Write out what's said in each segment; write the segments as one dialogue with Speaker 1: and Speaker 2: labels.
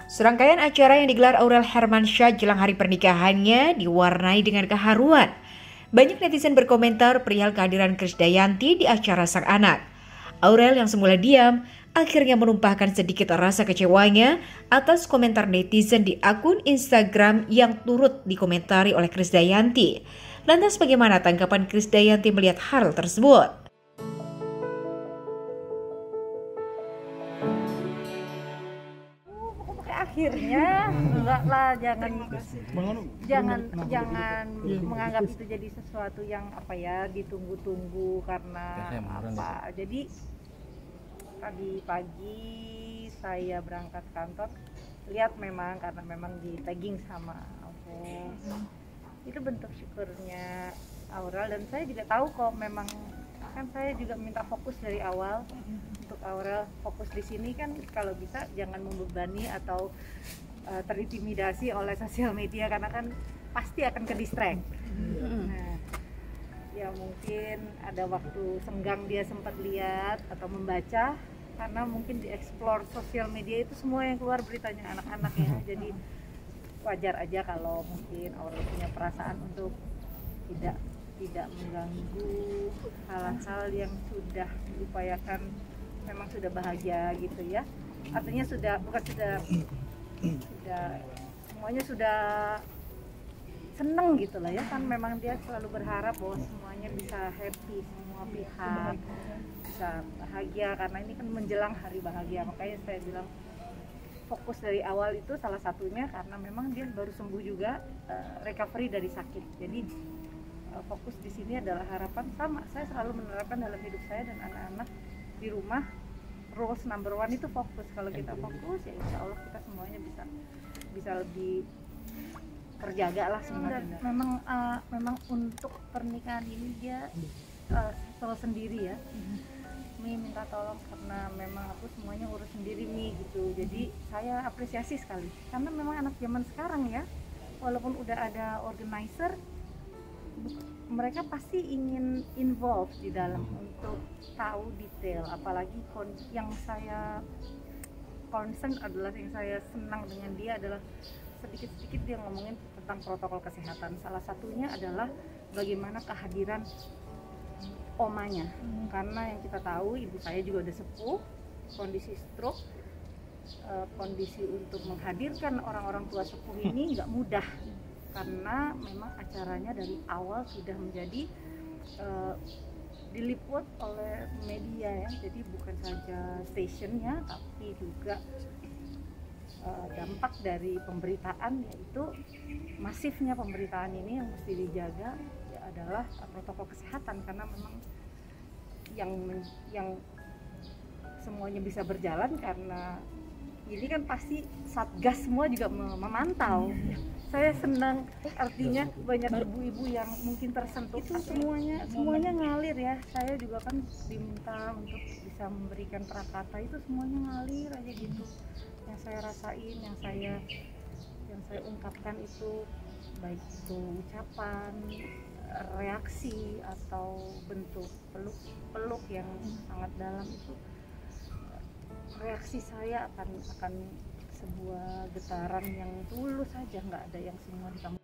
Speaker 1: Serangkaian acara yang digelar Aurel Hermansyah jelang hari pernikahannya diwarnai dengan keharuan. Banyak netizen berkomentar perihal kehadiran Krisdayanti di acara sang anak. Aurel yang semula diam, akhirnya menumpahkan sedikit rasa kecewanya atas komentar netizen di akun Instagram yang turut dikomentari oleh Krisdayanti. Lantas bagaimana tanggapan Krisdayanti melihat hal tersebut?
Speaker 2: Akhirnya enggak lah, jangan menganggap itu jadi sesuatu yang ditunggu-tunggu karena apa. Jadi tadi pagi saya berangkat kantor, lihat memang karena memang di tagging sama Aurel. Itu bentuk syukurnya Aurel, dan saya juga tahu kok memang kan saya juga minta fokus dari awal untuk Aurel fokus di sini kan, kalau bisa jangan membebani atau terintimidasi oleh sosial media karena kan pasti akan ke distract. Nah, ya mungkin ada waktu senggang dia sempat lihat atau membaca karena mungkin di explore sosial media itu semua yang keluar beritanya anak-anak ya. Jadi wajar aja kalau mungkin Aurel punya perasaan untuk tidak mengganggu hal-hal yang sudah diupayakan, memang sudah bahagia gitu ya. Artinya sudah semuanya sudah seneng gitu lah ya, kan memang dia selalu berharap bahwa semuanya bisa happy, semua pihak bisa bahagia karena ini kan menjelang hari bahagia. Makanya saya bilang fokus dari awal itu salah satunya karena memang dia baru sembuh juga, recovery dari sakit. Jadi fokus di sini adalah harapan sama. Saya selalu menerapkan dalam hidup saya dan anak-anak di rumah, rules number one itu fokus. Kalau kita fokus ya insya Allah kita semuanya bisa lebih terjaga lah sebenarnya. Memang untuk pernikahan ini dia selalu sendiri ya. Mi minta tolong karena memang aku semuanya urus sendiri Mi gitu. Jadi saya apresiasi sekali karena memang anak zaman sekarang ya, walaupun udah ada organizer, mereka pasti ingin involve di dalam untuk tahu detail. Apalagi yang saya concern adalah, yang saya senang dengan dia adalah sedikit-sedikit dia ngomongin tentang protokol kesehatan. Salah satunya adalah bagaimana kehadiran omanya, karena yang kita tahu ibu saya juga udah sepuh, kondisi stroke, kondisi untuk menghadirkan orang-orang tua sepuh ini nggak mudah karena memang acaranya dari awal sudah menjadi diliput oleh media ya. Jadi bukan saja stationnya tapi juga dampak dari pemberitaan, yaitu masifnya pemberitaan ini yang mesti dijaga ya adalah protokol kesehatan, karena memang yang semuanya bisa berjalan karena ini kan pasti satgas semua juga memantau. Saya senang, artinya banyak ibu-ibu yang mungkin tersentuh itu semuanya ngalir ya. Saya juga kan diminta untuk bisa memberikan prakata, itu semuanya ngalir aja gitu. Yang saya rasain, yang saya ungkapkan itu, baik itu ucapan, reaksi atau bentuk peluk yang sangat dalam, itu reaksi saya akan sebuah getaran yang tulus saja, nggak ada yang semua ditambah.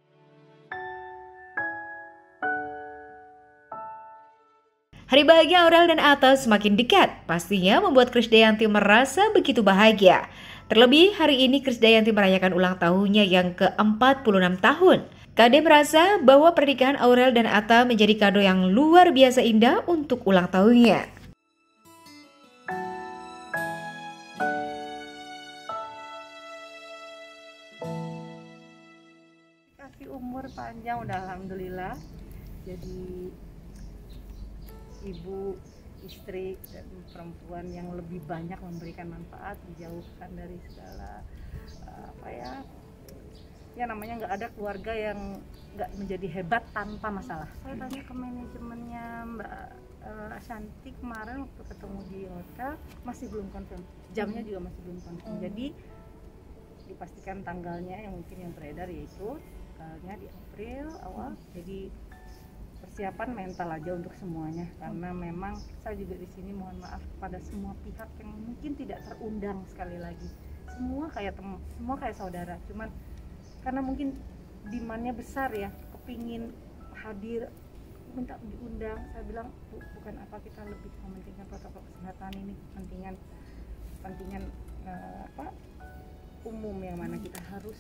Speaker 1: Hari bahagia Aurel dan Atta semakin dekat, pastinya membuat Krisdayanti merasa begitu bahagia. Terlebih hari ini Krisdayanti merayakan ulang tahunnya yang ke-46 tahun. Kade merasa bahwa pernikahan Aurel dan Atta menjadi kado yang luar biasa indah untuk ulang tahunnya.
Speaker 2: Kasih umur panjang udah alhamdulillah, jadi ibu, istri, dan perempuan yang lebih banyak memberikan manfaat, dijauhkan dari segala namanya nggak ada keluarga yang nggak menjadi hebat tanpa masalah. Saya tanya ke manajemennya Mbak Ashanti kemarin waktu ketemu di hotel, masih belum confirm, jamnya juga masih belum confirm. Jadi dipastikan tanggalnya yang mungkin yang beredar yaitu tanggalnya di April awal. Jadi persiapan mental aja untuk semuanya, karena memang saya juga di sini mohon maaf kepada semua pihak yang mungkin tidak terundang sekali lagi. semua kayak semua kayak saudara, cuman karena mungkin demandnya besar ya, kepingin hadir, minta diundang. Saya bilang bukan apa, kita lebih mementingkan protokol kesehatan ini, kepentingan umum yang mana kita harus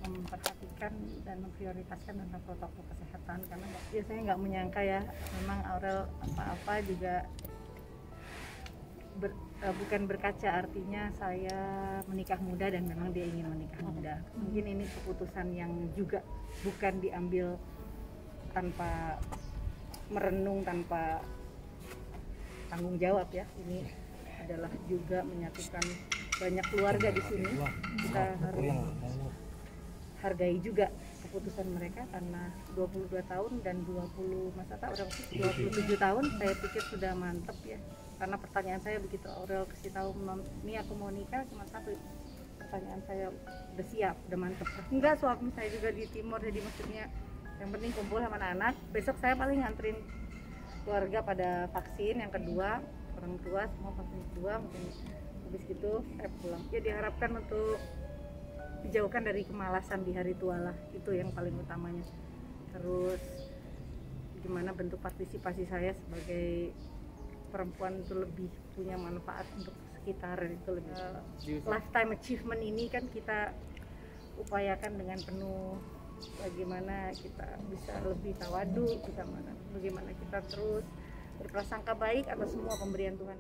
Speaker 2: memperhatikan dan memprioritaskan tentang protokol kesehatan, karena biasanya nggak menyangka ya, memang Aurel apa-apa juga bukan berkaca, artinya saya menikah muda dan memang dia ingin menikah muda. Mungkin ini keputusan yang juga bukan diambil tanpa merenung, tanpa tanggung jawab ya. Ini adalah juga menyatukan banyak keluarga di sini. Kita harus hargai juga keputusan mereka, karena 22 tahun dan 20 masa tak udah 27 tahun saya pikir sudah mantep ya. Karena pertanyaan saya begitu Aurel kasih tahu ini aku mau nikah, cuma satu pertanyaan saya, udah siap, udah mantep? Enggak, suami saya juga di timur, jadi maksudnya yang penting kumpul sama anak-anak. Besok saya paling nganterin keluarga pada vaksin yang kedua, orang tua semua vaksin kedua, mungkin habis gitu saya pulang. Ya diharapkan untuk dijauhkan dari kemalasan di hari tua lah, itu yang paling utamanya. Terus gimana bentuk partisipasi saya sebagai perempuan itu lebih punya manfaat untuk sekitar, itu lebih lifetime achievement ini kan kita upayakan dengan penuh. Bagaimana kita bisa lebih tawadu, bagaimana kita terus berprasangka baik atas semua pemberian Tuhan.